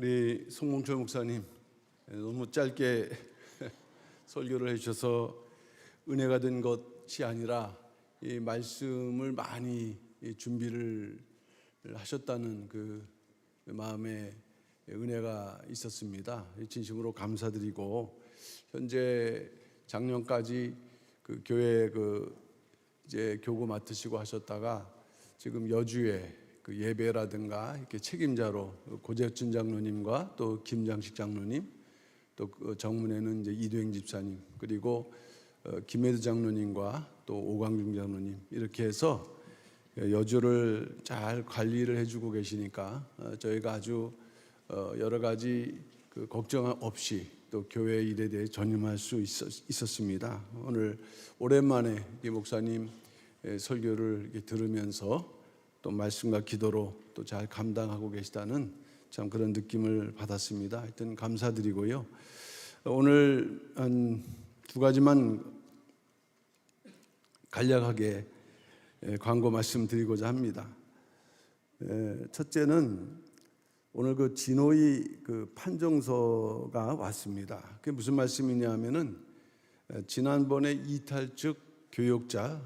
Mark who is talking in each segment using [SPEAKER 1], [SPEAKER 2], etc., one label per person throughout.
[SPEAKER 1] 우리 송봉철 목사님 너무 짧게 설교를 해주셔서 은혜가 된 것이 아니라 이 말씀을 많이 준비를 하셨다는 그 마음에 은혜가 있었습니다. 진심으로 감사드리고, 현재 작년까지 그 교회 이제 교구 맡으시고 하셨다가 지금 여주에 그 예배라든가 이렇게 책임자로 고재춘 장로님과 또 김장식 장로님, 또 정문에는 이제 이도행 집사님, 그리고 김혜두 장로님과 또 오광중 장로님, 이렇게 해서 여주를 잘 관리를 해주고 계시니까 저희가 아주 여러 가지 그 걱정 없이 또 교회 일에 대해 전념할 수 있었습니다. 오늘 오랜만에 이 목사님 설교를 들으면서 또 말씀과 기도로 또 잘 감당하고 계시다는 참 그런 느낌을 받았습니다. 하여튼 감사드리고요. 오늘 한 두 가지만 간략하게 광고 말씀드리고자 합니다. 첫째는 오늘 그 진호이 그 판정서가 왔습니다. 그게 무슨 말씀이냐 하면은 지난번에 이탈측 교역자,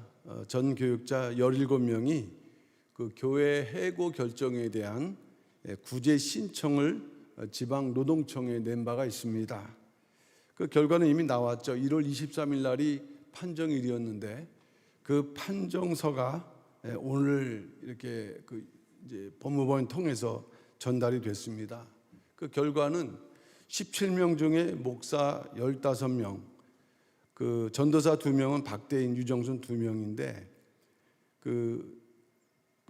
[SPEAKER 1] 전 교역자 17명이 그 교회 해고 결정에 대한 구제 신청을 지방 노동청에 낸 바가 있습니다. 그 결과는 이미 나왔죠. 1월 23일 날이 판정일이었는데 그 판정서가 오늘 이렇게 그 이제 법무부를 통해서 전달이 됐습니다. 그 결과는 17명 중에 목사 15명, 그 전도사 2명은 박대인, 유정순 2명인데 그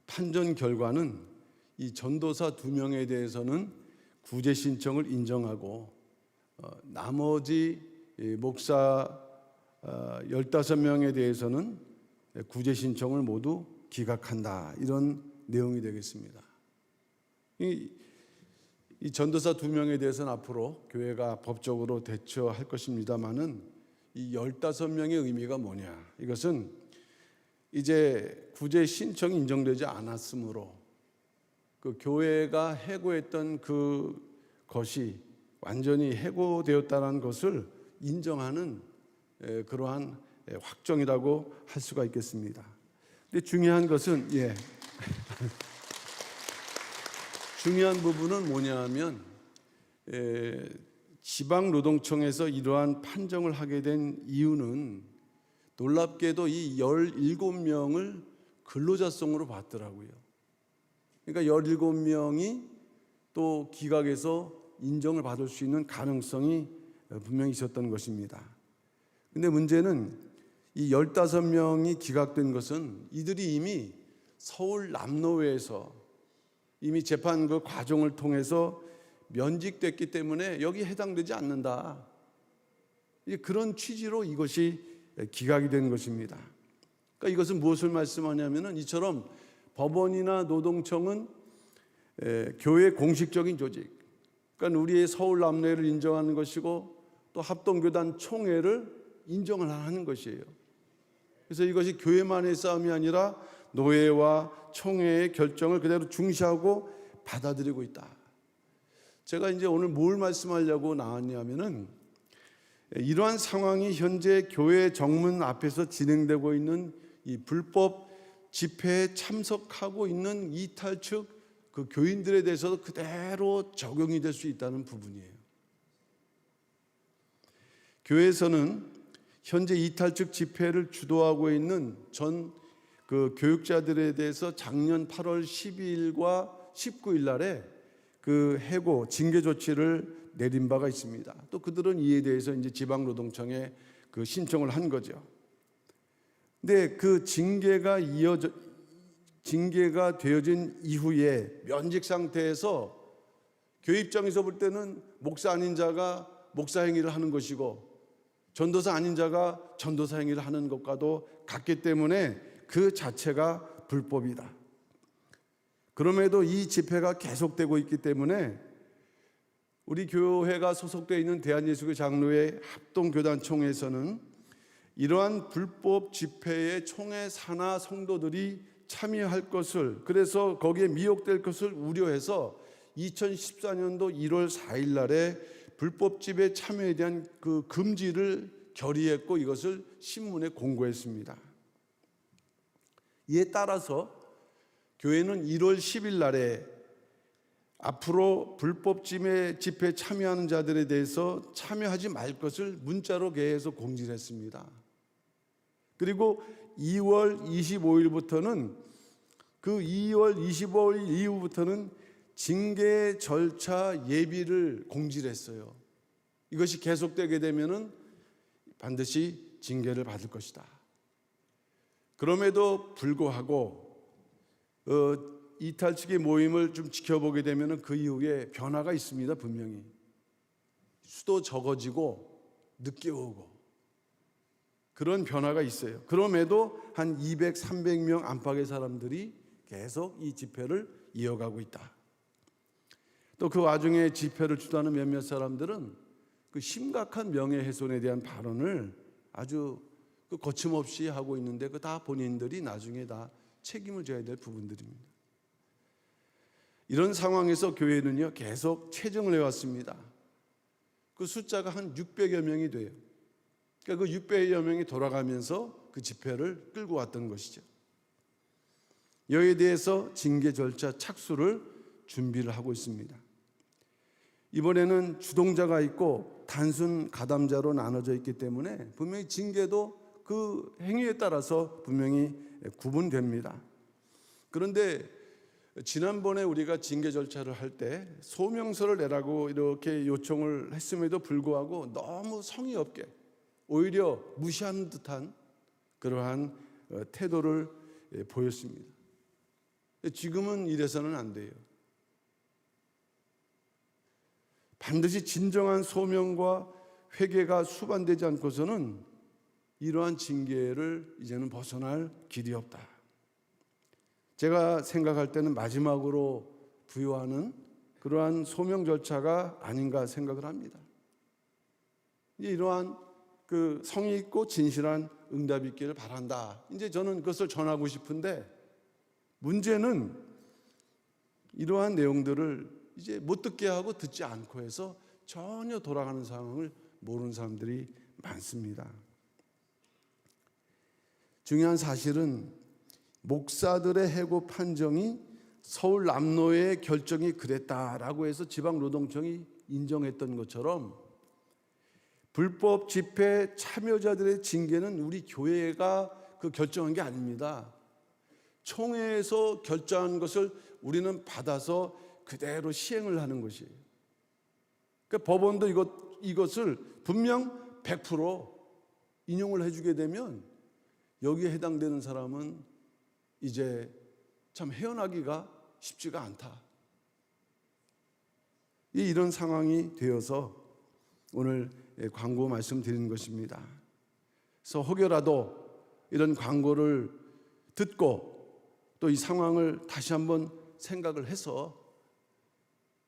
[SPEAKER 1] 판정 결과는 이 전도사 2명에 대해서는 구제 신청을 인정하고 나머지 목사 15명에 대해서는 구제 신청을 모두 기각한다, 이런 내용이 되겠습니다. 이 전도사 2명에 대해서는 앞으로 교회가 법적으로 대처할 것입니다만은 이 15명의 의미가 뭐냐? 이것은 이제 구제 신청이 인정되지 않았으므로 그 교회가 해고했던 그 것이 완전히 해고되었다는 것을 인정하는 그러한 확정이라고 할 수가 있겠습니다. 근데 중요한 것은 중요한 부분은 뭐냐면 지방노동청에서 이러한 판정을 하게 된 이유는 놀랍게도 이 17명을 근로자성으로 봤더라고요. 그러니까 17명이 또 기각해서 인정을 받을 수 있는 가능성이 분명히 있었던 것입니다. 근데 문제는 이 15명이 기각된 것은 이들이 이미 서울 남로회에서 이미 재판 그 과정을 통해서 면직됐기 때문에 여기 해당되지 않는다, 그런 취지로 이것이 기각이 된 것입니다. 그러니까 이것은 무엇을 말씀하냐면은 이처럼 법원이나 노동청은 교회 공식적인 조직, 그러니까 우리의 서울 남로회를 인정하는 것이고 또 합동교단 총회를 인정을 하는 것이에요. 그래서 이것이 교회만의 싸움이 아니라 노회와 총회의 결정을 그대로 중시하고 받아들이고 있다. 제가 이제 오늘 뭘 말씀하려고 나왔냐면은 이러한 상황이 현재 교회 정문 앞에서 진행되고 있는 이 불법 집회에 참석하고 있는 이탈측 그 교인들에 대해서도 그대로 적용이 될 수 있다는 부분이에요. 교회에서는 현재 이탈측 집회를 주도하고 있는 전 그 교육자들에 대해서 작년 8월 12일과 19일 날에 그 해고 징계 조치를 내린 바가 있습니다. 또 그들은 이에 대해서 이제 지방노동청에 그 신청을 한 거죠. 근데 그 징계가 되어진 이후에 면직 상태에서 교회 입장에서 볼 때는 목사 아닌 자가 목사 행위를 하는 것이고 전도사 아닌 자가 전도사 행위를 하는 것과도 같기 때문에 그 자체가 불법이다. 그럼에도 이 집회가 계속되고 있기 때문에 우리 교회가 소속되어 있는 대한예수교 장로회 합동교단총회에서는 이러한 불법 집회에 총회 산하 성도들이 참여할 것을, 그래서 거기에 미혹될 것을 우려해서 2014년도 1월 4일 날에 불법 집회 참여에 대한 그 금지를 결의했고 이것을 신문에 공고했습니다. 이에 따라서 교회는 1월 10일 날에 앞으로 불법 집회 참여하는 자들에 대해서 참여하지 말 것을 문자로 계속 공지를 했습니다. 그리고 2월 25일부터는 그 2월 25일 이후부터는 징계 절차 예비를 공지를 했어요. 이것이 계속되게 되면은 반드시 징계를 받을 것이다. 그럼에도 불구하고 이탈 측의 모임을 좀 지켜보게 되면은 그 이후에 변화가 있습니다. 분명히 수도 적어지고 늦게 오고 그런 변화가 있어요. 그럼에도 한 200, 300명 안팎의 사람들이 계속 이 집회를 이어가고 있다. 또 그 와중에 집회를 주도하는 몇몇 사람들은 그 심각한 명예훼손에 대한 발언을 아주 거침없이 하고 있는데 그 다 본인들이 나중에 다 책임을 져야 될 부분들입니다. 이런 상황에서 교회는요 계속 체증을 해왔습니다. 그 숫자가 한 600여 명이 돼요. 그러니까 그 600여 명이 돌아가면서 그 집회를 끌고 왔던 것이죠. 여기에 대해서 징계 절차 착수를 준비를 하고 있습니다. 이번에는 주동자가 있고 단순 가담자로 나눠져 있기 때문에 분명히 징계도 그 행위에 따라서 분명히 구분됩니다. 그런데 지난번에 우리가 징계 절차를 할 때 소명서를 내라고 이렇게 요청을 했음에도 불구하고 너무 성의 없게 오히려 무시하는 듯한 그러한 태도를 보였습니다. 지금은 이래서는 안 돼요. 반드시 진정한 소명과 회개가 수반되지 않고서는 이러한 징계를 이제는 벗어날 길이 없다. 제가 생각할 때는 마지막으로 부여하는 그러한 소명 절차가 아닌가 생각을 합니다. 이러한 그 성의 있고 진실한 응답이 있기를 바란다. 이제 저는 그것을 전하고 싶은데 문제는 이러한 내용들을 이제 못 듣게 하고 듣지 않고 해서 전혀 돌아가는 상황을 모르는 사람들이 많습니다. 중요한 사실은 목사들의 해고 판정이 서울 남로의 결정이 그랬다라고 해서 지방노동청이 인정했던 것처럼 불법 집회 참여자들의 징계는 우리 교회가 그 결정한 게 아닙니다. 총회에서 결정한 것을 우리는 받아서 그대로 시행을 하는 것이에요. 그러니까 법원도 이것을 분명 100% 인용을 해주게 되면 여기에 해당되는 사람은 이제 참 헤어나기가 쉽지가 않다. 이런 상황이 되어서 오늘 광고 말씀드리는 것입니다. 그래서 혹여라도 이런 광고를 듣고 또 이 상황을 다시 한번 생각을 해서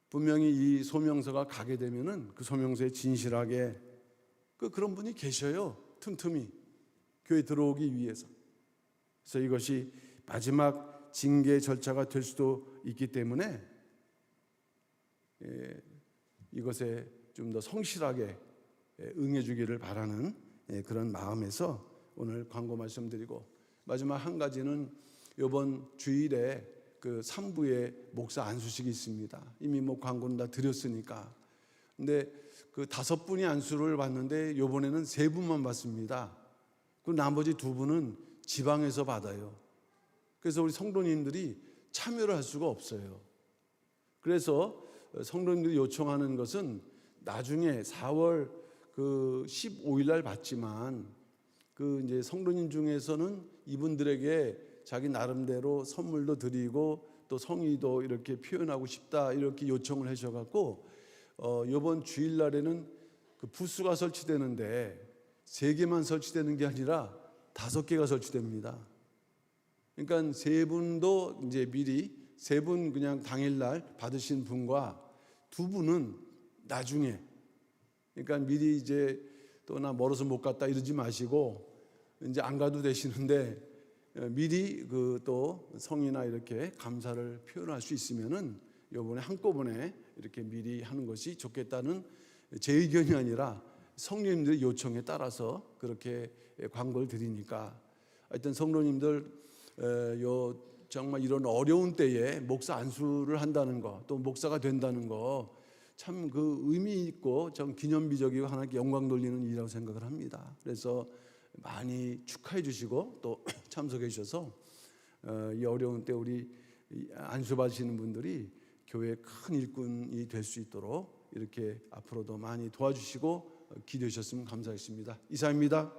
[SPEAKER 1] 분명히 이 소명서가 가게 되면은 그 소명서에 진실하게 그런 분이 계셔요. 틈틈이 교회 들어오기 위해서. 그래서 이것이 마지막 징계 절차가 될 수도 있기 때문에 이것에 좀 더 성실하게 응해주기를 바라는 그런 마음에서 오늘 광고 말씀드리고 마지막 한 가지는 이번 주일에 그 3부에 목사 안수식이 있습니다. 이미 뭐 광고는 다 드렸으니까. 근데 그 5분이 안수를 받는데 이번에는 3분만 받습니다. 그 나머지 2분은 지방에서 받아요. 그래서 우리 성도님들이 참여를 할 수가 없어요. 그래서 성도님들이 요청하는 것은 나중에 4월 그 15일 날 받지만 그 이제 성도님 중에서는 이분들에게 자기 나름대로 선물도 드리고 또 성의도 이렇게 표현하고 싶다 이렇게 요청을 하셔갖고 이번 주일날에는 그 부스가 설치되는데 3개만 설치되는 게 아니라 5개가 설치됩니다. 그러니까 3분도 이제 미리 3분 그냥 당일날 받으신 분과 2분은 나중에 그러니까 미리 이제 또 나 멀어서 못 갔다 이러지 마시고 이제 안 가도 되시는데 미리 그 또 성의나 이렇게 감사를 표현할 수 있으면은 이번에 한꺼번에 이렇게 미리 하는 것이 좋겠다는 제 의견이 아니라 성도님들의 요청에 따라서 그렇게 광고를 드리니까, 하여튼 성도님들 정말 이런 어려운 때에 목사 안수를 한다는 거, 또 목사가 된다는 거 참 그 의미 있고 좀 기념비적이고 하나님께 영광 돌리는 일이라고 생각을 합니다. 그래서 많이 축하해 주시고 또 참석해 주셔서 이 어려운 때 우리 안수 받으시는 분들이 교회의 큰 일꾼이 될 수 있도록 이렇게 앞으로도 많이 도와주시고 기도해 주셨으면 감사하겠습니다. 이상입니다.